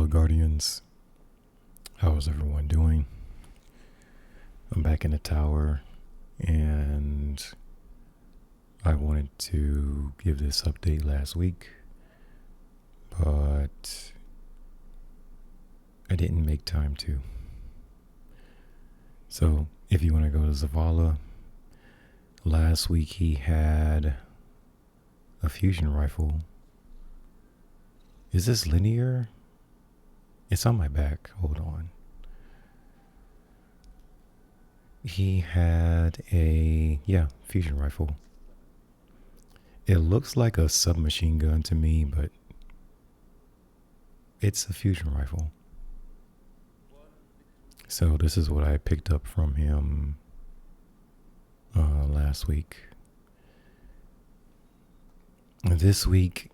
fellow guardians. How's everyone doing? I'm back in the tower, and I wanted to give this update last week, but I didn't make time to. So if you want to go to Zavala, last week he had a fusion rifle. Is this linear? It's on my back. Hold on. He had a, fusion rifle. It looks like a submachine gun to me, but it's a fusion rifle. So this is what I picked up from him last week. This week,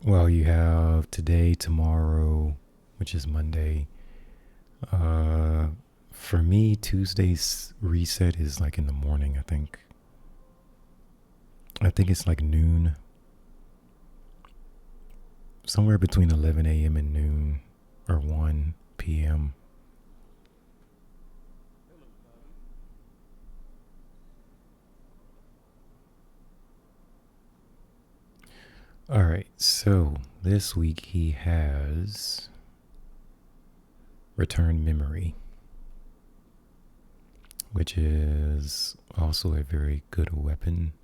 well, you have today, tomorrow, which is Monday. For me, Tuesday's reset is like in the morning, I think. I think it's like noon. Somewhere between 11 a.m. and noon or 1 p.m. All right, so this week he has Return Memory, which is also a very good weapon.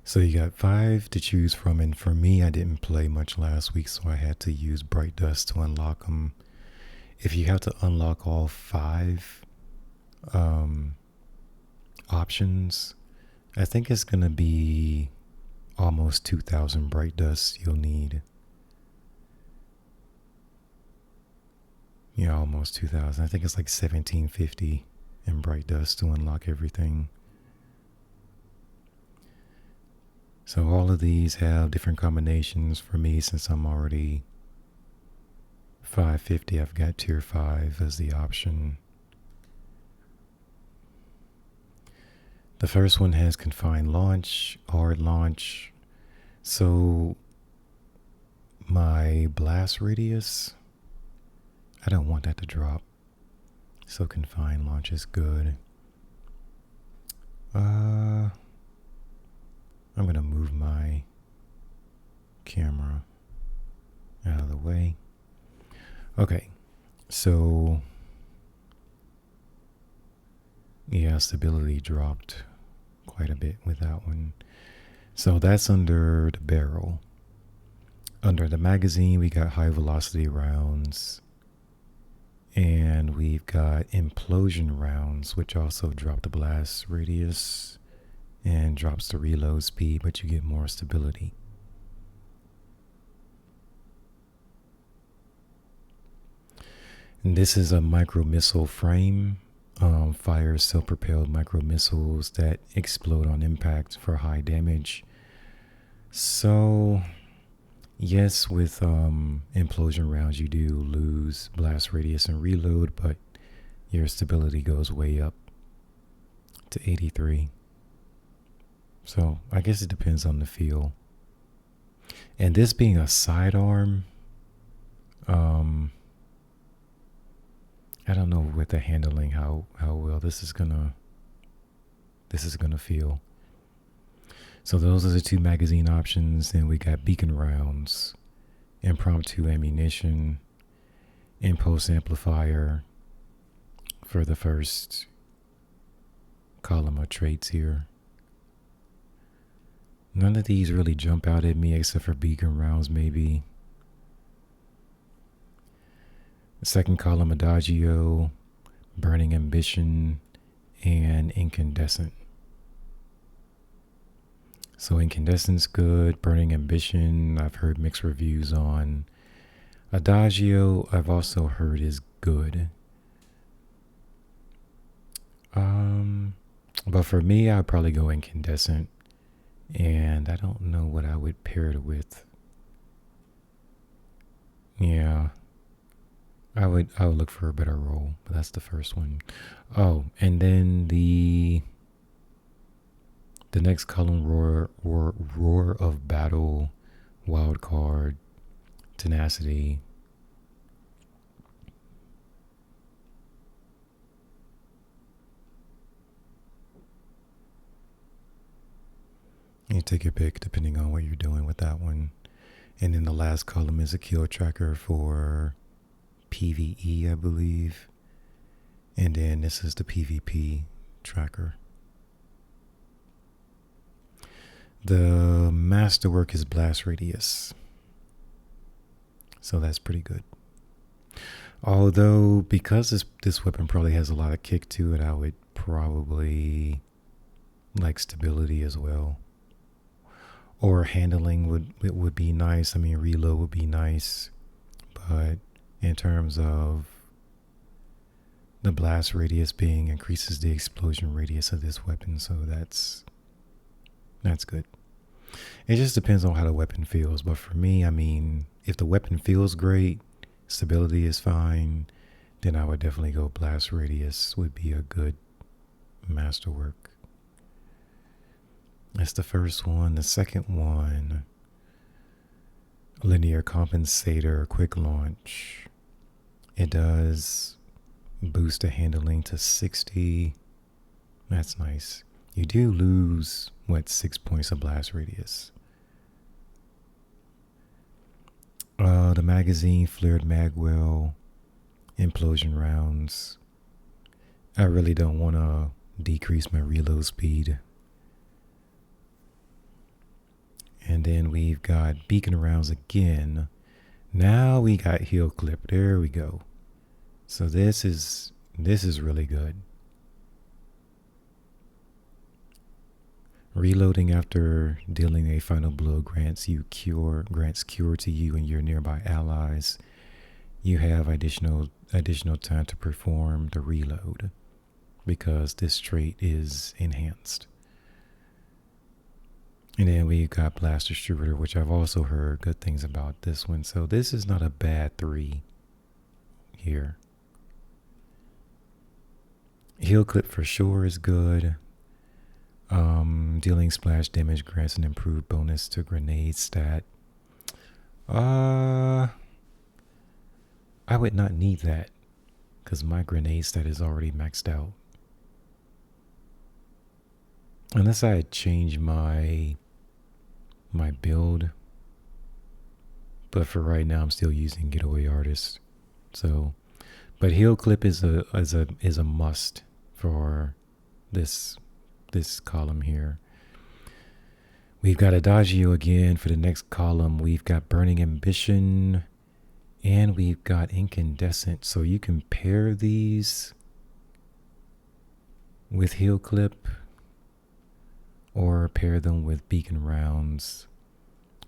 So you got 5 to choose from, and for me, I didn't play much last week, so I had to use Bright Dust to unlock them. If you have to unlock all 5 options, I think it's going to be almost 2,000 Bright Dust you'll need. Yeah, almost 2,000. I think it's like 1,750 in Bright Dust to unlock everything. So all of these have different combinations. For me, since I'm already 550, I've got tier 5 as the option. The first one has confined launch, hard launch. So my blast radius, I don't want that to drop. So confined launch is good. I'm going to move my camera out of the way. Okay, so yeah, stability dropped quite a bit with that one. So that's under the barrel. Under the magazine, we got high velocity rounds, and we've got implosion rounds, which also drop the blast radius and drops the reload speed, but you get more stability. And this is a micro missile frame. Fires self-propelled micro missiles that explode on impact for high damage. So yes, with implosion rounds you do lose blast radius and reload, but your stability goes way up to 83. So I guess it depends on the feel. And this being a sidearm, I don't know with the handling how well this is gonna feel. So those are the 2 magazine options. Then we got beacon rounds, impromptu ammunition, impulse amplifier for the first column of traits here. None of these really jump out at me except for beacon rounds, maybe. The second column, adagio, burning ambition, and incandescent. So incandescent's good, burning ambition, I've heard mixed reviews on. Adagio, I've also heard is good. But for me, I'd probably go incandescent. And I don't know what I would pair it with. Yeah. I would look for a better roll, but that's the first one. Oh, and then the next column, roar of battle, wild card, tenacity. You take your pick depending on what you're doing with that one. And then the last column is a kill tracker for PvE, I believe. And then this is the PvP tracker. The masterwork is blast radius. So that's pretty good. Although, because this weapon probably has a lot of kick to it, I would probably like stability as well. Or handling would be nice. I mean, reload would be nice. But in terms of the blast radius being increases the explosion radius of this weapon, so that's good. It just depends on how the weapon feels. But for me, I mean, if the weapon feels great, stability is fine, then I would definitely go blast radius would be a good masterwork. That's the first one. The second one, linear compensator, quick launch. It does boost the handling to 60. That's nice. You do lose, 6 points of blast radius. The magazine, flared magwell, implosion rounds. I really don't want to decrease my reload speed. And then we've got beacon rounds again. Now we got heel clip. There we go. So this is really good. Reloading after dealing a final blow grants cure to you and your nearby allies. You have additional time to perform the reload because this trait is enhanced. And then we got blast distributor, which I've also heard good things about this one. So this is not a bad 3 here. Heel clip for sure is good. Dealing splash damage grants an improved bonus to grenade stat. I would not need that because my grenade stat is already maxed out. Unless I had changed my build. But for right now, I'm still using Getaway Artist. So, but heel clip is a must for this column here. We've got Adagio again for the next column. We've got Burning Ambition, and we've got Incandescent. So you can pair these with heel clip, or pair them with beacon rounds,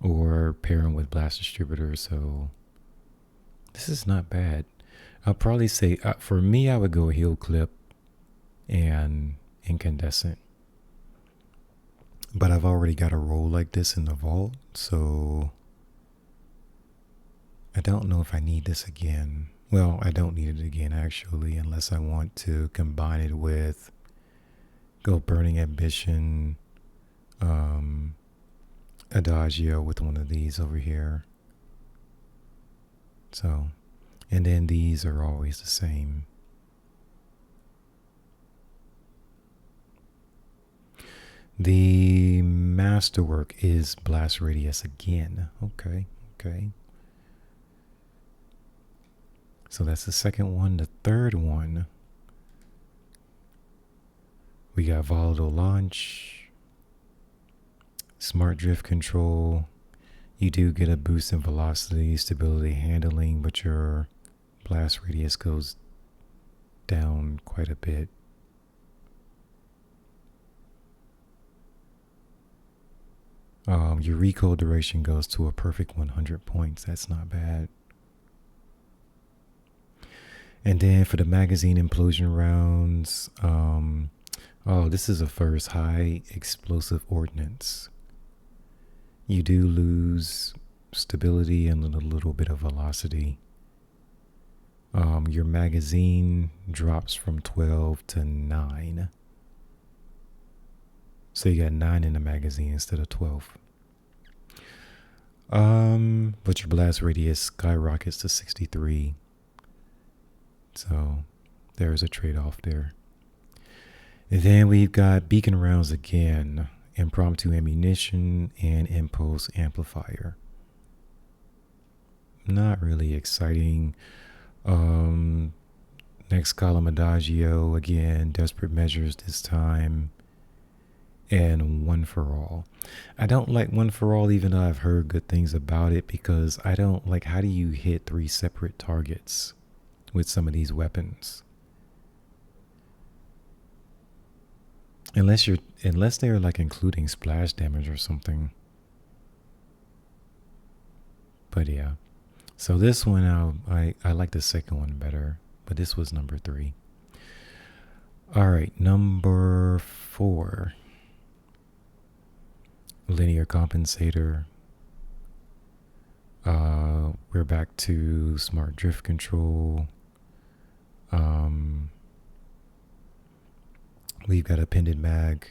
or pair them with blast distributor. So this is not bad. I'll probably say, for me, I would go heel clip and Incandescent. But I've already got a roll like this in the vault, so I don't know if I need this again. Well, I don't need it again, actually, unless I want to combine it with go Burning Ambition, Adagio with one of these over here. So, and then these are always the same. The masterwork is blast radius again. Okay. So that's the second one. The third one, we got volatile launch, smart drift control. You do get a boost in velocity, stability, handling, but your blast radius goes down quite a bit. Your recoil duration goes to a perfect 100 points. That's not bad. And then for the magazine implosion rounds, this is a first, high explosive ordnance. You do lose stability and a little bit of velocity. your magazine drops from 12 to 9. So you got 9 in the magazine instead of 12. But your blast radius skyrockets to 63. So there's a trade-off there. And then we've got beacon rounds again, impromptu ammunition, and impulse amplifier. Not really exciting. Next column, Adagio again, desperate measures this time, and one for all. I don't like one for all, even though I've heard good things about it, because I don't like, how do you hit 3 separate targets with some of these weapons? Unless they're like including splash damage or something. But yeah. So this one, I like the second one better, but this was number 3. All right, number 4. Linear compensator. We're back to smart drift control. We've got a pendant mag.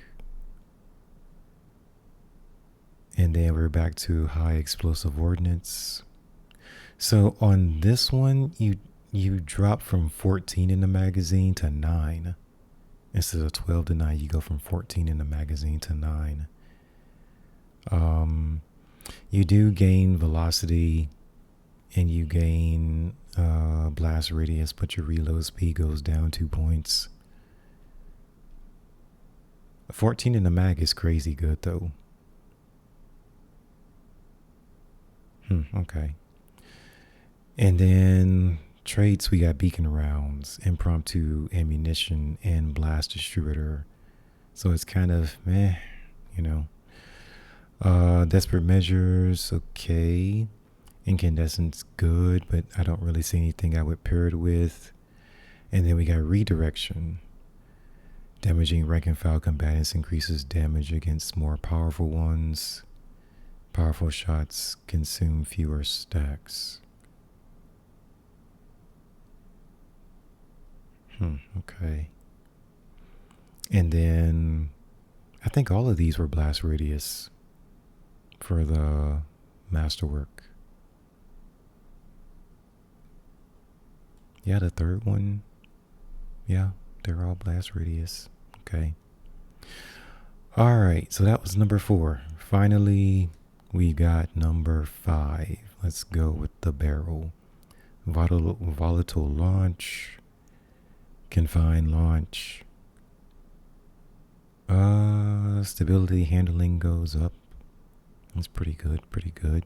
And then we're back to high explosive ordnance. So on this one, you drop from 14 in the magazine to 9. Instead of 12 to 9, you go from 14 in the magazine to 9. You do gain velocity and you gain blast radius, but your reload speed goes down 2 points. 14 in the mag is crazy good though. Okay. And then traits, we got beacon rounds, impromptu ammunition, and blast distributor. So it's kind of meh, you know. Desperate measures, okay. Incandescence, good, but I don't really see anything I would pair it with. And then we got redirection. Damaging rank and file combatants increases damage against more powerful ones. Powerful shots consume fewer stacks. Okay. And then I think all of these were blast radius for the masterwork. Yeah, the third one. Yeah, they're all blast radius. Okay. All right, so that was number 4. Finally, we got number 5. Let's go with the barrel. Volatile launch. Confined launch. Stability handling goes up. That's pretty good.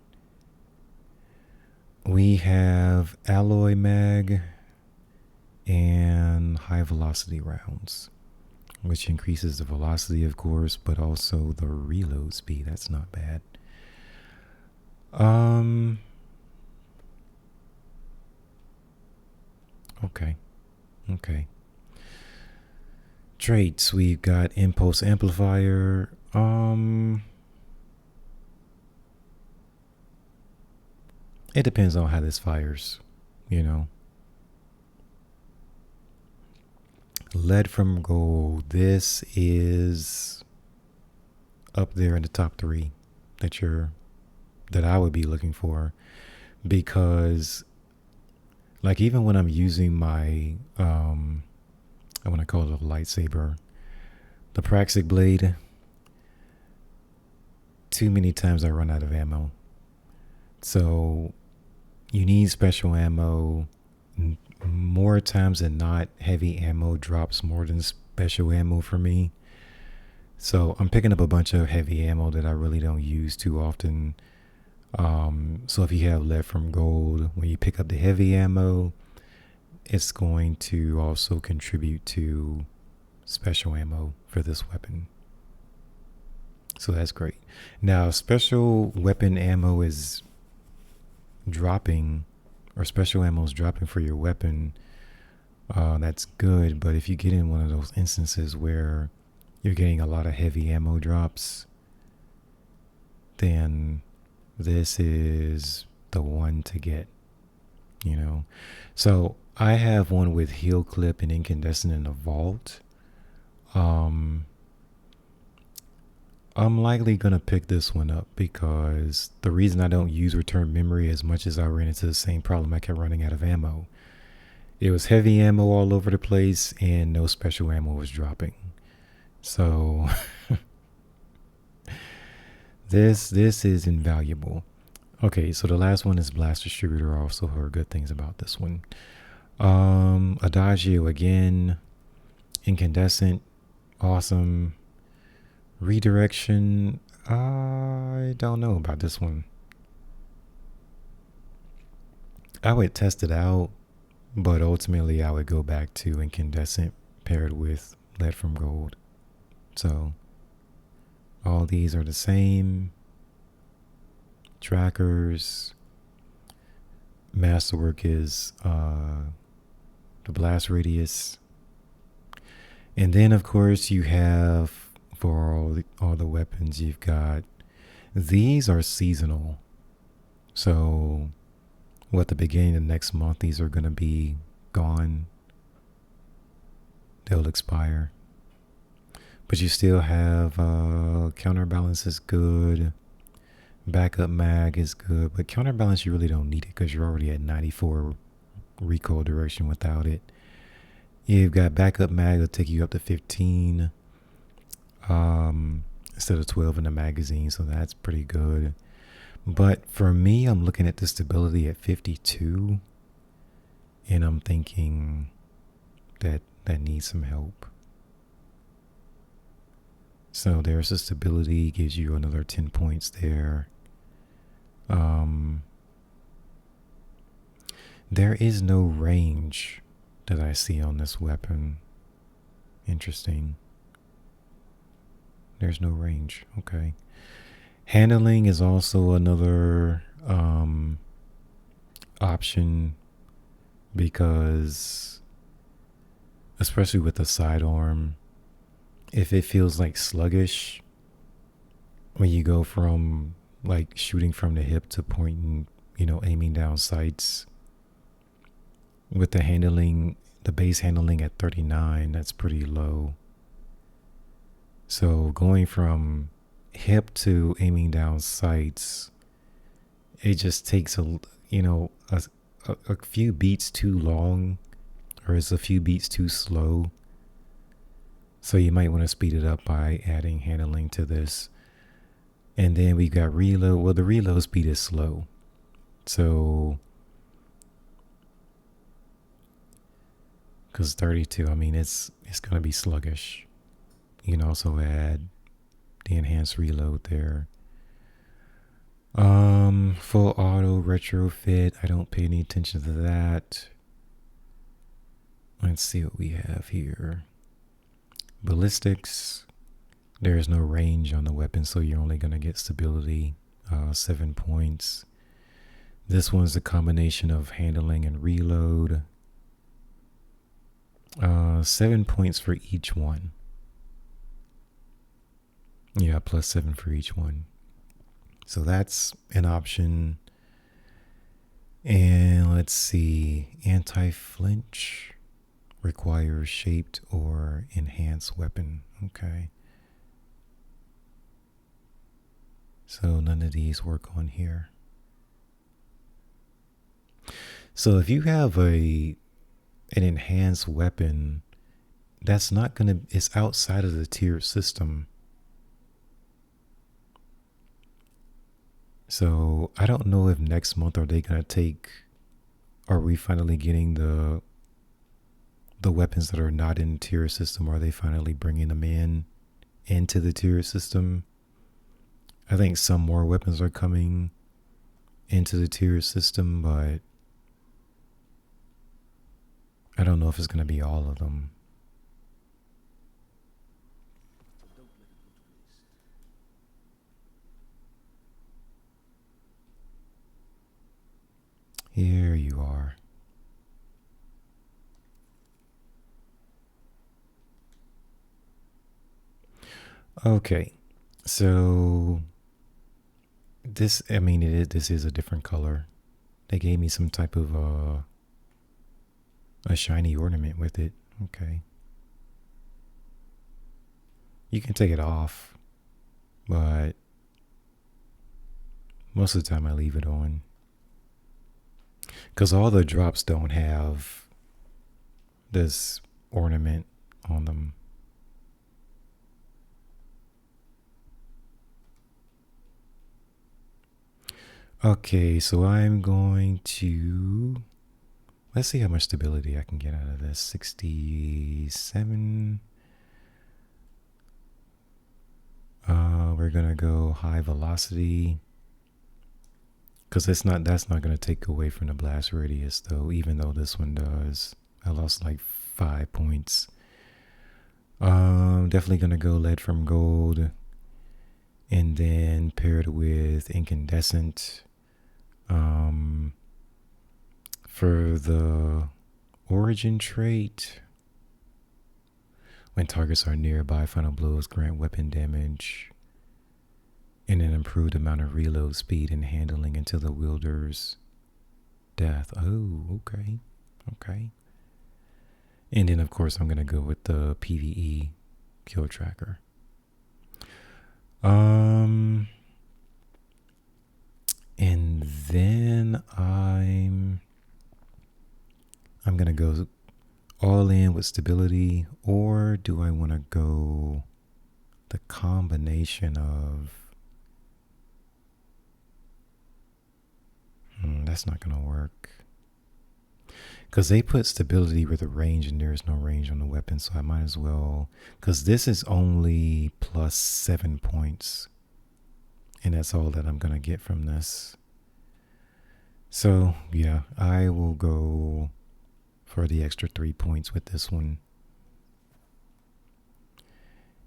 We have alloy mag and high velocity rounds, which increases the velocity, of course, but also the reload speed. That's not bad. Okay. Traits, we've got impulse amplifier. It depends on how this fires, you know. Lead from gold. This is up there in the top 3 that I would be looking for, because like even when I'm using my I want to call it a lightsaber, the Praxic blade, too many times I run out of ammo. So you need special ammo. More times than not, heavy ammo drops more than special ammo for me. So I'm picking up a bunch of heavy ammo that I really don't use too often. So if you have lead from gold, when you pick up the heavy ammo, it's going to also contribute to special ammo for this weapon. So that's great. Now, special weapon ammo is dropping, or special ammo is dropping for your weapon. That's good, but if you get in one of those instances where you're getting a lot of heavy ammo drops, then this is the one to get, you know. So I have one with heel clip and incandescent in the vault. Um, I'm likely gonna pick this one up because the reason I don't use return memory as much as I ran into the same problem, I kept running out of ammo. It was heavy ammo all over the place and no special ammo was dropping. So this is invaluable. Okay, so the last one is Blast Distributor. I also heard good things about this one. Adagio again, incandescent, awesome. Redirection, I don't know about this one. I would test it out, but ultimately I would go back to incandescent paired with lead from gold. So all these are the same. Trackers. Masterwork is the blast radius. And then of course you have, for all the weapons, you've got, these are seasonal. So at the beginning of next month, these are going to be gone. They'll expire. But you still have counterbalance is good. Backup mag is good. But counterbalance, you really don't need it because you're already at 94 recoil duration without it. You've got backup mag, will take you up to 15 instead of 12 in the magazine. So that's pretty good. But for me, I'm looking at the stability at 52. And I'm thinking that needs some help. So there's the stability, gives you another 10 points there. There is no range that I see on this weapon. Interesting. There's no range. Okay. Handling is also another option because, especially with the sidearm, if it feels like sluggish when you go from like shooting from the hip to pointing, aiming down sights, with the handling, the base handling at 39, that's pretty low. So going from hip to aiming down sights, it just takes a few beats too long, or it's a few beats too slow. So you might want to speed it up by adding handling to this. And then we got reload. Well, the reload speed is slow. So, because 32, I mean, it's going to be sluggish. You can also add the enhanced reload there. Full auto retrofit. I don't pay any attention to that. Let's see what we have here. Ballistics. There is no range on the weapon, so you're only going to get stability, 7 points. This one's a combination of handling and reload. 7 points for each one. Yeah, plus 7 for each one. So that's an option. And let's see, anti-flinch requires shaped or enhanced weapon. Okay. So none of these work on here. So if you have an enhanced weapon, that's not going to, it's outside of the tiered system. So I don't know if next month are we finally getting the weapons that are not in the tier system? Are they finally bringing them into the tier system? I think some more weapons are coming into the tier system, but I don't know if it's going to be all of them. Here you are. Okay, so this is a different color. They gave me some type of A shiny ornament with it. Okay. You can take it off, but most of the time I leave it on. Because all the drops don't have this ornament on them. Okay, so I'm going to... Let's see how much stability I can get out of this. 67. We're gonna go high velocity, because that's not gonna take away from the blast radius though, even though this one does. I lost like 5 points. Definitely gonna go lead from gold, and then paired with incandescent. For the origin trait, when targets are nearby, final blows grant weapon damage and an improved amount of reload speed and handling until the wielder's death. Oh, okay. Okay. And then, of course, I'm going to go with the PvE kill tracker. And then I'm going to go all in with stability, or do I want to go the combination of... that's not going to work. Because they put stability with a range and there's no range on the weapon, so I might as well... Because this is only plus 7 points. And that's all that I'm going to get from this. So, yeah, I will go for the extra 3 points with this one.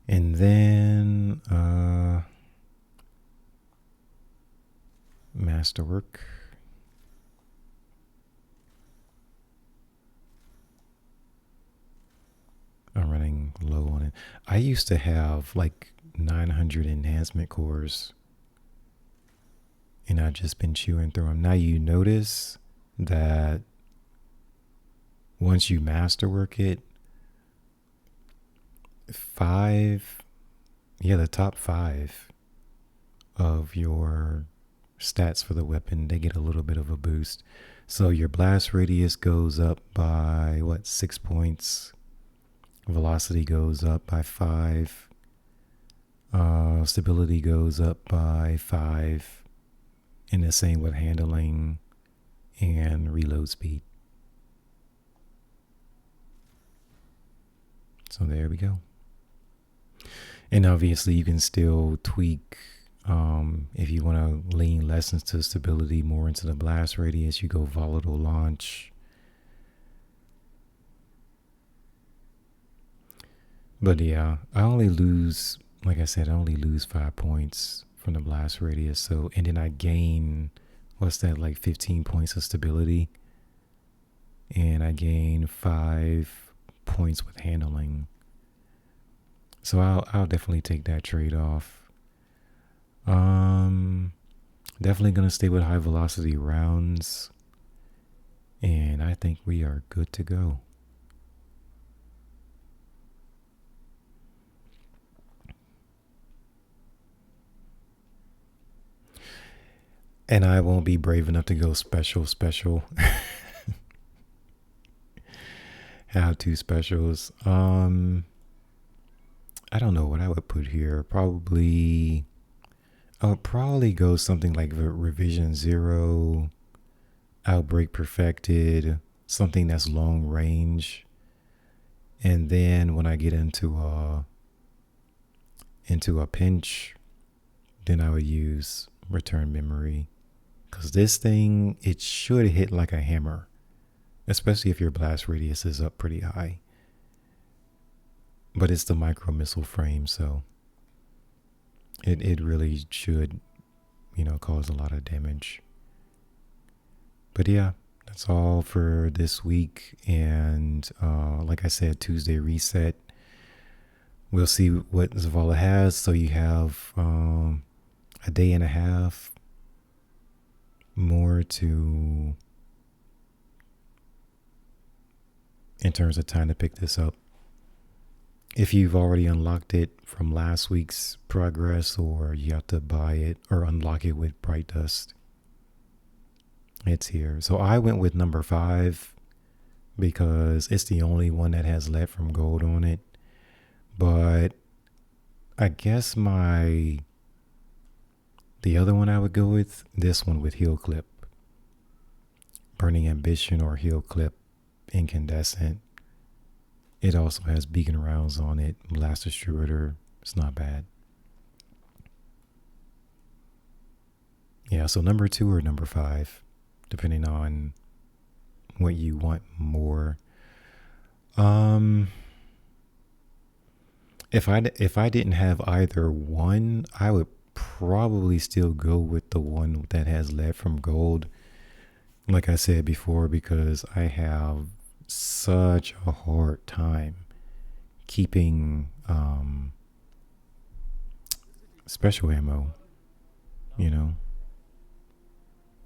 And then Masterwork. I'm running low on it. I used to have like 900 enhancement cores, and I've just been chewing through them. Now you notice that once you masterwork it, the top 5 of your stats for the weapon, they get a little bit of a boost. So your blast radius goes up by 6 points. Velocity goes up by 5. Stability goes up by 5. And the same with handling and reload speed. So there we go. And obviously you can still tweak, if you want to lean less into stability, more into the blast radius, you go volatile launch. But yeah, I only lose, like I said, 5 points from the blast radius. So, and then I gain, 15 points of stability. And I gain 5 points with handling. So I'll definitely take that trade-off. Definitely going to stay with high velocity rounds. And I think we are good to go. And I won't be brave enough to go special. How to specials. I don't know what I would put here. I would probably go something like Revision 0, Outbreak Perfected, something that's long range. And then when I get into a pinch, then I would use Return Memory. Because this thing, it should hit like a hammer, especially if your blast radius is up pretty high. But it's the micro missile frame, so it really should, cause a lot of damage. But yeah, that's all for this week. And like I said, Tuesday reset. We'll see what Zavala has. So you have a day and a half more to in terms of time to pick this up. If you've already unlocked it from last week's progress, or you have to buy it or unlock it with Bright Dust, it's here. So I went with number 5 because it's the only one that has lead from gold on it. But I guess the other one I would go with, this one with Heel Clip. Burning Ambition or Heel Clip Incandescent. It also has beacon rounds on it, blast distributor. It's not bad. Yeah, so number 2 or number 5, depending on what you want more. If I didn't have either one, I would probably still go with the one that has lead from gold. Like I said before, because I have such a hard time keeping special ammo, you know.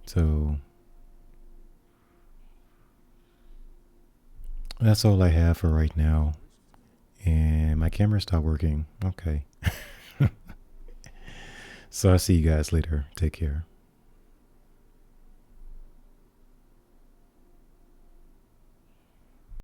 So that's all I have for right now. And my camera stopped working. Okay. So I'll see you guys later. Take care.